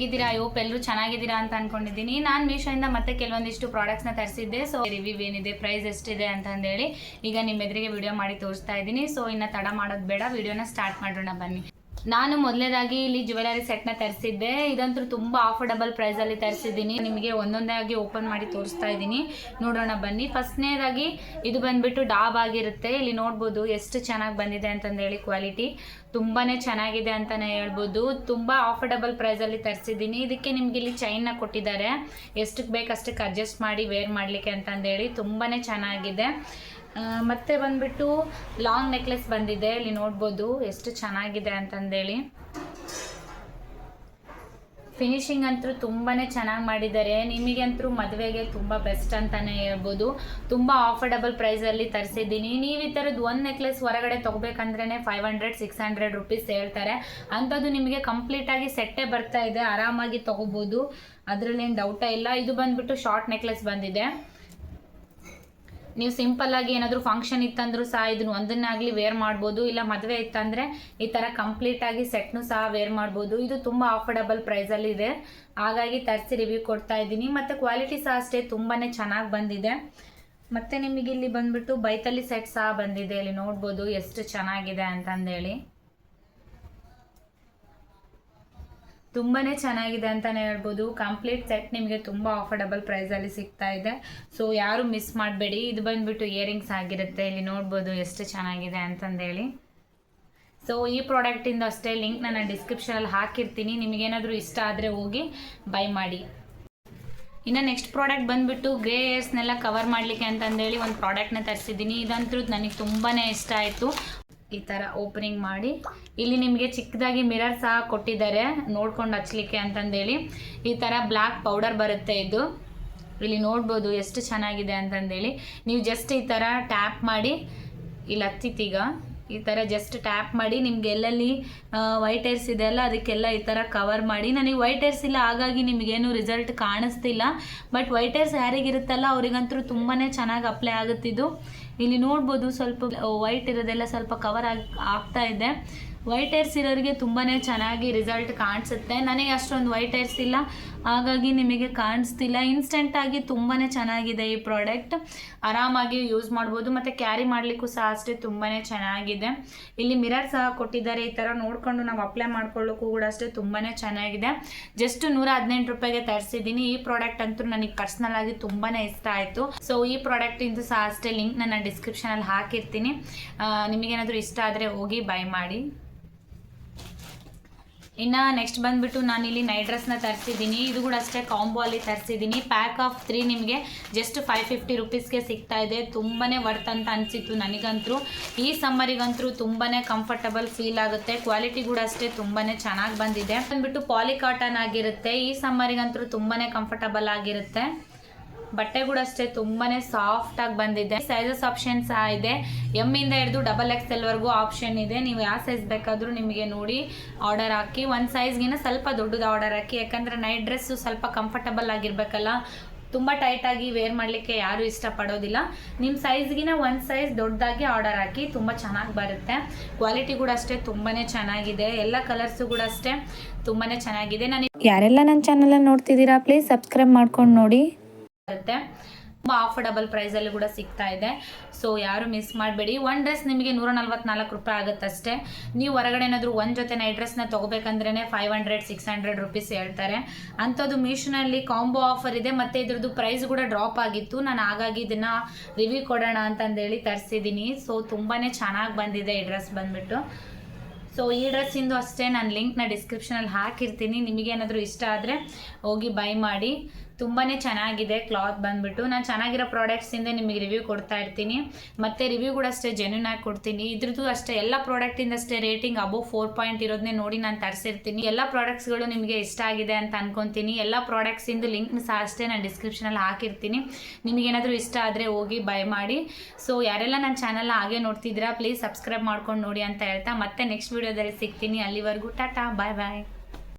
ಹೇಗಿದ್ದೀರಾ? I hope ಎಲ್ಲರೂ ಚೆನ್ನಾಗಿದ್ದೀರಾ ಅಂತ ಅನ್ಕೊಂಡಿದ್ದೀನಿ. ನಾನು ಮೀಶೋಯಿಂದ ಮತ್ತೆ ಕೆಲವೊಂದಿಷ್ಟು ಪ್ರಾಡಕ್ಟ್ಸ್ನ ತರಿಸಿದ್ದೆ. ಸೊ ರಿವ್ಯೂ ಏನಿದೆ, ಪ್ರೈಸ್ ಎಷ್ಟಿದೆ ಅಂತಂದೇಳಿ ಈಗ ನಿಮ್ಮ ಎದುರಿಗೆ ವಿಡಿಯೋ ಮಾಡಿ ತೋರಿಸ್ತಾ ಇದ್ದೀನಿ. ಸೊ ಇನ್ನು ತಡ ಮಾಡೋದು ಬೇಡ, ವಿಡಿಯೋನ ಸ್ಟಾರ್ಟ್ ಮಾಡೋಣ ಬನ್ನಿ. ನಾನು ಮೊದಲನೇದಾಗಿ ಇಲ್ಲಿ ಜ್ಯುವೆಲರಿ ಸೆಟ್ನ ತರಿಸಿದ್ದೆ. ಇದಂತೂ ತುಂಬ ಆಫರ್ಡಬಲ್ ಪ್ರೈಸಲ್ಲಿ ತರಿಸಿದ್ದೀನಿ. ನಿಮಗೆ ಒಂದೊಂದೇ ಆಗಿ ಓಪನ್ ಮಾಡಿ ತೋರಿಸ್ತಾ ಇದ್ದೀನಿ, ನೋಡೋಣ ಬನ್ನಿ. ಫಸ್ಟ್ನೇದಾಗಿ ಇದು ಬಂದುಬಿಟ್ಟು ಡಾಬ್ ಆಗಿರುತ್ತೆ. ಇಲ್ಲಿ ನೋಡ್ಬೋದು ಎಷ್ಟು ಚೆನ್ನಾಗಿ ಬಂದಿದೆ ಅಂತಂದೇಳಿ. ಕ್ವಾಲಿಟಿ ತುಂಬಾ ಚೆನ್ನಾಗಿದೆ ಅಂತಲೇ ಹೇಳ್ಬೋದು. ತುಂಬ ಆಫರ್ಡಬಲ್ ಪ್ರೈಸಲ್ಲಿ ತರಿಸಿದ್ದೀನಿ. ಇದಕ್ಕೆ ನಿಮಗೆ ಇಲ್ಲಿ ಚೈನ್ನ ಕೊಟ್ಟಿದ್ದಾರೆ, ಎಷ್ಟಕ್ಕೆ ಬೇಕು ಅಷ್ಟಕ್ಕೆ ಅಡ್ಜಸ್ಟ್ ಮಾಡಿ ವೇರ್ ಮಾಡಲಿಕ್ಕೆ ಅಂತಂದೇಳಿ. ತುಂಬಾ ಚೆನ್ನಾಗಿದೆ. ಮತ್ತೆ ಬಂದ್ಬಿಟ್ಟು ಲಾಂಗ್ ನೆಕ್ಲೆಸ್ ಬಂದಿದೆ. ಇಲ್ಲಿ ನೋಡ್ಬೋದು ಎಷ್ಟು ಚೆನ್ನಾಗಿದೆ ಅಂತಂದೇಳಿ. ಫಿನಿಶಿಂಗ್ ಅಂತೂ ತುಂಬಾ ಚೆನ್ನಾಗಿ ಮಾಡಿದ್ದಾರೆ. ನಿಮಗಂತೂ ಮದುವೆಗೆ ತುಂಬ ಬೆಸ್ಟ್ ಅಂತಲೇ ಹೇಳ್ಬೋದು. ತುಂಬ ಆಫರ್ಡಬಲ್ ಪ್ರೈಸಲ್ಲಿ ತರಿಸಿದ್ದೀನಿ. ನೀವು ಈ ಥರದ್ದು ಒಂದು ನೆಕ್ಲೆಸ್ ಹೊರಗಡೆ ತೊಗೋಬೇಕಂದ್ರೇ 500-600 ರುಪೀಸ್ ಹೇಳ್ತಾರೆ. ಅಂಥದ್ದು ನಿಮಗೆ ಕಂಪ್ಲೀಟಾಗಿ ಸೆಟ್ಟೇ ಬರ್ತಾ ಇದೆ, ಆರಾಮಾಗಿ ತೊಗೋಬೋದು, ಅದರಲ್ಲೇನು ಡೌಟೇ ಇಲ್ಲ. ಇದು ಬಂದುಬಿಟ್ಟು ಶಾರ್ಟ್ ನೆಕ್ಲೆಸ್ ಬಂದಿದೆ. ನೀವು ಸಿಂಪಲ್ಲಾಗಿ ಏನಾದರೂ ಫಂಕ್ಷನ್ ಇತ್ತಂದ್ರೂ ಸಹ ಇದನ್ನು ಒಂದನ್ನಾಗಲಿ ವೇರ್ ಮಾಡ್ಬೋದು, ಇಲ್ಲ ಮದುವೆ ಇತ್ತಂದರೆ ಈ ಥರ ಕಂಪ್ಲೀಟಾಗಿ ಸೆಟ್ನು ಸಹ ವೇರ್ ಮಾಡ್ಬೋದು. ಇದು ತುಂಬ ಆಫರ್ಡಬಲ್ ಪ್ರೈಸಲ್ಲಿ ಇದೆ, ಹಾಗಾಗಿ ತರಿಸಿ ರಿವ್ಯೂ ಕೊಡ್ತಾ ಇದ್ದೀನಿ. ಮತ್ತು ಕ್ವಾಲಿಟಿ ಸಹ ಅಷ್ಟೇ ತುಂಬಾ ಚೆನ್ನಾಗಿ ಬಂದಿದೆ. ಮತ್ತು ನಿಮಗೆ ಇಲ್ಲಿ ಬಂದುಬಿಟ್ಟು ಬೈತಲ್ಲಿ ಸೆಟ್ ಸಹ ಬಂದಿದೆ. ಇಲ್ಲಿ ನೋಡ್ಬೋದು ಎಷ್ಟು ಚೆನ್ನಾಗಿದೆ ಅಂತಂದೇಳಿ. ತುಂಬಾ ಚೆನ್ನಾಗಿದೆ ಅಂತಲೇ ಹೇಳ್ಬೋದು. ಕಂಪ್ಲೀಟ್ ಸೆಟ್ ನಿಮಗೆ ತುಂಬ ಆಫರ್ಡಬಲ್ ಪ್ರೈಸಲ್ಲಿ ಸಿಗ್ತಾ ಇದೆ. ಸೊ ಯಾರು ಮಿಸ್ ಮಾಡಬೇಡಿ. ಇದು ಬಂದುಬಿಟ್ಟು ಇಯರಿಂಗ್ಸ್ ಆಗಿರುತ್ತೆ. ಇಲ್ಲಿ ನೋಡ್ಬೋದು ಎಷ್ಟು ಚೆನ್ನಾಗಿದೆ ಅಂತಂದೇಳಿ. ಸೊ ಈ ಪ್ರಾಡಕ್ಟಿಂದ ಅಷ್ಟೇ ಲಿಂಕ್ ನಾನು ಡಿಸ್ಕ್ರಿಪ್ಷನಲ್ಲಿ ಹಾಕಿರ್ತೀನಿ. ನಿಮಗೇನಾದರೂ ಇಷ್ಟ ಆದರೆ ಹೋಗಿ ಬೈ ಮಾಡಿ. ಇನ್ನು ನೆಕ್ಸ್ಟ್ ಪ್ರಾಡಕ್ಟ್ ಬಂದುಬಿಟ್ಟು ಗ್ರೇ ಹೇರ್ಸ್ನೆಲ್ಲ ಕವರ್ ಮಾಡಲಿಕ್ಕೆ ಅಂತಂದೇಳಿ ಒಂದು ಪ್ರಾಡಕ್ಟ್ನ ತರಿಸಿದ್ದೀನಿ. ಇದಂತೂ ನನಗೆ ತುಂಬಾ ಇಷ್ಟ ಆಯಿತು. ಈ ಥರ ಓಪನಿಂಗ್ ಮಾಡಿ ಇಲ್ಲಿ ನಿಮಗೆ ಚಿಕ್ಕದಾಗಿ ಮಿರರ್ ಸಹ ಕೊಟ್ಟಿದ್ದಾರೆ ನೋಡ್ಕೊಂಡು ಹಚ್ಚಲಿಕ್ಕೆ ಅಂತಂದೇಳಿ. ಈ ಥರ ಬ್ಲ್ಯಾಕ್ ಪೌಡರ್ ಬರುತ್ತೆ. ಇದು ಇಲ್ಲಿ ನೋಡ್ಬೋದು ಎಷ್ಟು ಚೆನ್ನಾಗಿದೆ ಅಂತಂದೇಳಿ. ನೀವು ಜಸ್ಟ್ ಈ ಥರ ಟ್ಯಾಪ್ ಮಾಡಿ ಇಲ್ಲಿ ಹತ್ತಿತ್ತೀಗ ಈ ಥರ ಜಸ್ಟ್ ಟ್ಯಾಪ್ ಮಾಡಿ ನಿಮ್ಗೆ ಎಲ್ಲೆಲ್ಲಿ ವೈಟ್ ಹೇರ್ಸ್ ಇದೆ ಅಲ್ಲ ಅದಕ್ಕೆಲ್ಲ ಈ ಥರ ಕವರ್ ಮಾಡಿ. ನನಗೆ ವೈಟ್ ಹೇರ್ಸ್ ಇಲ್ಲ, ಹಾಗಾಗಿ ನಿಮಗೇನು ರಿಸಲ್ಟ್ ಕಾಣಿಸ್ತಿಲ್ಲ. ಬಟ್ ವೈಟ್ ಹೇರ್ಸ್ ಯಾರಿಗಿರುತ್ತಲ್ಲ ಅವರಿಗಂತೂ ತುಂಬಾ ಚೆನ್ನಾಗಿ ಅಪ್ಲೈ ಆಗುತ್ತಿದ್ದು. ಇಲ್ಲಿ ನೋಡ್ಬೋದು ಸ್ವಲ್ಪ ವೈಟ್ ಇರೋದೆಲ್ಲ ಸ್ವಲ್ಪ ಕವರ್ ಆಗ್ತಾ ಇದೆ. ವೈಟ್ ಹೇರ್ಸ್ ಇರೋರಿಗೆ ತುಂಬಾ ಚೆನ್ನಾಗಿ ರಿಸಲ್ಟ್ ಕಾಣಿಸುತ್ತೆ. ನನಗೆ ಅಷ್ಟೊಂದು ವೈಟ್ ಹೇರ್ಸ್ ಇಲ್ಲ, ಹಾಗಾಗಿ ನಿಮಗೆ ಕಾಣಿಸ್ತಿಲ್ಲ. ಇನ್ಸ್ಟೆಂಟಾಗಿ ತುಂಬಾ ಚೆನ್ನಾಗಿದೆ ಈ ಪ್ರಾಡಕ್ಟ್. ಆರಾಮಾಗಿ ಯೂಸ್ ಮಾಡ್ಬೋದು ಮತ್ತು ಕ್ಯಾರಿ ಮಾಡಲಿಕ್ಕೂ ಸಹ ಅಷ್ಟೇ ತುಂಬಾ ಚೆನ್ನಾಗಿದೆ. ಇಲ್ಲಿ ಮಿರರ್ ಸಹ ಕೊಟ್ಟಿದ್ದಾರೆ. ಈ ಥರ ನೋಡಿಕೊಂಡು ನಾವು ಅಪ್ಲೈ ಮಾಡ್ಕೊಳ್ಳೋಕ್ಕೂ ಕೂಡ ಅಷ್ಟೇ ತುಂಬಾ ಚೆನ್ನಾಗಿದೆ. ಜಸ್ಟ್ 118 ರೂಪಾಯಿಗೆ ತರಿಸಿದ್ದೀನಿ. ಈ ಪ್ರಾಡಕ್ಟ್ ಅಂತೂ ನನಗೆ ಪರ್ಸ್ನಲ್ ಆಗಿ ತುಂಬಾ ಇಷ್ಟ ಆಯಿತು. ಸೊ ಈ ಪ್ರಾಡಕ್ಟಿಂದು ಸಹ ಅಷ್ಟೇ ಲಿಂಕ್ ನನ್ನ ಡಿಸ್ಕ್ರಿಪ್ಷನಲ್ಲಿ ಹಾಕಿರ್ತೀನಿ. ನಿಮಗೇನಾದರೂ ಇಷ್ಟ ಆದರೆ ಹೋಗಿ ಬೈ ಮಾಡಿ. ಇನ್ನು ನೆಕ್ಸ್ಟ್ ಬಂದುಬಿಟ್ಟು ನಾನಿಲ್ಲಿ ನೈಟ್ ಡ್ರೆಸ್ನ ತರಿಸಿದ್ದೀನಿ. ಇದು ಕೂಡ ಅಷ್ಟೇ ಕಾಂಬೋ ಅಲ್ಲಿ ತರಿಸಿದ್ದೀನಿ. ಪ್ಯಾಕ್ ಆಫ್ 3 ನಿಮಗೆ ಜಸ್ಟ್ 550 ರುಪೀಸ್ಗೆ ಸಿಗ್ತಾ ಇದೆ. ತುಂಬಾ ವರ್ತ್ ಅಂತ ಅನಿಸಿತ್ತು ನನಗಂತೂ. ಈ ಸಮ್ಮರಿಗಂತೂ ತುಂಬಾ ಕಂಫರ್ಟಬಲ್ ಫೀಲ್ ಆಗುತ್ತೆ. ಕ್ವಾಲಿಟಿ ಕೂಡ ಅಷ್ಟೇ ತುಂಬಾ ಚೆನ್ನಾಗಿ ಬಂದಿದೆ. ಬಂದುಬಿಟ್ಟು ಪಾಲಿ ಕಾಟನ್ ಆಗಿರುತ್ತೆ. ಈ ಸಮ್ಮರಿಗಂತೂ ತುಂಬಾ ಕಂಫರ್ಟಬಲ್ ಆಗಿರುತ್ತೆ. ಬಟ್ಟೆ ಕೂಡ ಅಷ್ಟೇ ತುಂಬಾ ಸಾಫ್ಟಾಗಿ ಬಂದಿದೆ. ಸೈಜಸ್ ಆಪ್ಷನ್ ಸಹ ಇದೆ. ಎಮ್ಮಿಂದ ಹಿಡಿದು XXL ವರೆಗೂ ಆಪ್ಷನ್ ಇದೆ. ನೀವು ಯಾವ ಸೈಜ್ ಬೇಕಾದರೂ ನಿಮಗೆ ನೋಡಿ ಆರ್ಡರ್ ಹಾಕಿ. ಒಂದು ಸೈಜ್ಗಿನ ಸ್ವಲ್ಪ ದೊಡ್ಡದು ಆರ್ಡರ್ ಹಾಕಿ, ಯಾಕಂದರೆ ನೈಟ್ ಡ್ರೆಸ್ಸು ಸ್ವಲ್ಪ ಕಂಫರ್ಟಬಲ್ ಆಗಿರಬೇಕಲ್ಲ. ತುಂಬ ಟೈಟಾಗಿ ವೇರ್ ಮಾಡಲಿಕ್ಕೆ ಯಾರೂ ಇಷ್ಟಪಡೋದಿಲ್ಲ. ನಿಮ್ಮ ಸೈಜ್ಗಿನ ಒಂದು ಸೈಜ್ ದೊಡ್ಡದಾಗಿ ಆರ್ಡರ್ ಹಾಕಿ, ತುಂಬ ಚೆನ್ನಾಗಿ ಬರುತ್ತೆ. ಕ್ವಾಲಿಟಿ ಕೂಡ ಅಷ್ಟೇ ತುಂಬಾ ಚೆನ್ನಾಗಿದೆ. ಎಲ್ಲ ಕಲರ್ಸು ಕೂಡ ಅಷ್ಟೇ ತುಂಬಾ ಚೆನ್ನಾಗಿದೆ. ಯಾರೆಲ್ಲ ನನ್ನ ಚಾನಲನ್ನು ನೋಡ್ತಿದ್ದೀರಾ ಪ್ಲೀಸ್ ಸಬ್ಸ್ಕ್ರೈಬ್ ಮಾಡ್ಕೊಂಡು ನೋಡಿ. ಬರುತ್ತೆ. ತುಂಬ ಆಫರ್ಡಬಲ್ ಪ್ರೈಸಲ್ಲಿ ಕೂಡ ಸಿಗ್ತಾ ಇದೆ. ಸೊ ಯಾರು ಮಿಸ್ ಮಾಡಬೇಡಿ. ಒಂದು ಡ್ರೆಸ್ ನಿಮಗೆ 144 ರೂಪಾಯಿ ಆಗುತ್ತಷ್ಟೇ. ನೀವು ಹೊರಗಡೆ ಏನಾದರೂ ಒಂದು ಜೊತೆ ನೈಟ್ ಡ್ರೆಸ್ನ ತೊಗೋಬೇಕಂದ್ರೇ 500-600 ರುಪೀಸ್ ಹೇಳ್ತಾರೆ. ಅಂಥದ್ದು ಮೀಶೋನಲ್ಲಿ ಕಾಂಬೋ ಆಫರ್ ಇದೆ. ಮತ್ತು ಇದ್ರದ್ದು ಪ್ರೈಸ್ ಕೂಡ ಡ್ರಾಪ್ ಆಗಿತ್ತು. ನಾನು ಹಾಗಾಗಿ ಇದನ್ನು ರಿವ್ಯೂ ಕೊಡೋಣ ಅಂತಂದೇಳಿ ತರಿಸಿದ್ದೀನಿ. ಸೊ ತುಂಬಾ ಚೆನ್ನಾಗಿ ಬಂದಿದೆ ಈ ಡ್ರೆಸ್ ಬಂದುಬಿಟ್ಟು. ಸೊ ಈ ಡ್ರೆಸ್ಸಿಂದು ಅಷ್ಟೇ ನಾನು ಲಿಂಕ್ನ ಡಿಸ್ಕ್ರಿಪ್ಷನಲ್ಲಿ ಹಾಕಿರ್ತೀನಿ. ನಿಮಗೇನಾದರೂ ಇಷ್ಟ ಆದರೆ ಹೋಗಿ ಬೈ ಮಾಡಿ. ತುಂಬಾ ಚೆನ್ನಾಗಿದೆ ಕ್ಲಾತ್ ಬಂದುಬಿಟ್ಟು. ನಾನು ಚೆನ್ನಾಗಿರೋ ಪ್ರಾಡಕ್ಟ್ಸಿಂದ ನಿಮಗೆ ರಿವ್ಯೂ ಕೊಡ್ತಾ ಇರ್ತೀನಿ. ಮತ್ತು ರಿವ್ಯೂ ಕೂಡ ಅಷ್ಟೇ ಜೆನ್ಯೂನ್ ಆಗಿ ಕೊಡ್ತೀನಿ. ಇದ್ರದ್ದು ಅಷ್ಟೇ ಎಲ್ಲ ಪ್ರಾಡಕ್ಟಿಂದ ಅಷ್ಟೇ ರೇಟಿಂಗ್ ಅಬೋವ್ 4 ಪಾಯಿಂಟ್ ಇರೋದನ್ನೇ ನೋಡಿ ನಾನು ತರಿಸಿರ್ತೀನಿ. ಎಲ್ಲ ಪ್ರಾಡಕ್ಟ್ಸ್ಗಳು ನಿಮಗೆ ಇಷ್ಟ ಆಗಿದೆ ಅಂತ ಅನ್ಕೊತೀನಿ. ಎಲ್ಲ ಪ್ರಾಡಕ್ಟ್ಸಿಂದು ಲಿಂಕ್ನ ಸಹ ಅಷ್ಟೇ ನಾನು ಡಿಸ್ಕ್ರಿಪ್ಷನಲ್ಲಿ ಹಾಕಿರ್ತೀನಿ. ನಿಮಗೇನಾದರೂ ಇಷ್ಟ ಆದರೆ ಹೋಗಿ ಬೈ ಮಾಡಿ. ಸೊ ಯಾರೆಲ್ಲ ನನ್ನ ಚಾನಲ್ನ ಹಾಗೆ ನೋಡ್ತಿದ್ದೀರಾ ಪ್ಲೀಸ್ ಸಬ್ಸ್ಕ್ರೈಬ್ ಮಾಡ್ಕೊಂಡು ನೋಡಿ ಅಂತ ಹೇಳ್ತಾ ಮತ್ತೆ ನೆಕ್ಸ್ಟ್ ವೀಡಿಯೋದಲ್ಲಿ ಸಿಗ್ತೀನಿ. ಅಲ್ಲಿವರೆಗೂ ಟಾಟಾ, ಬಾಯ್ ಬಾಯ್.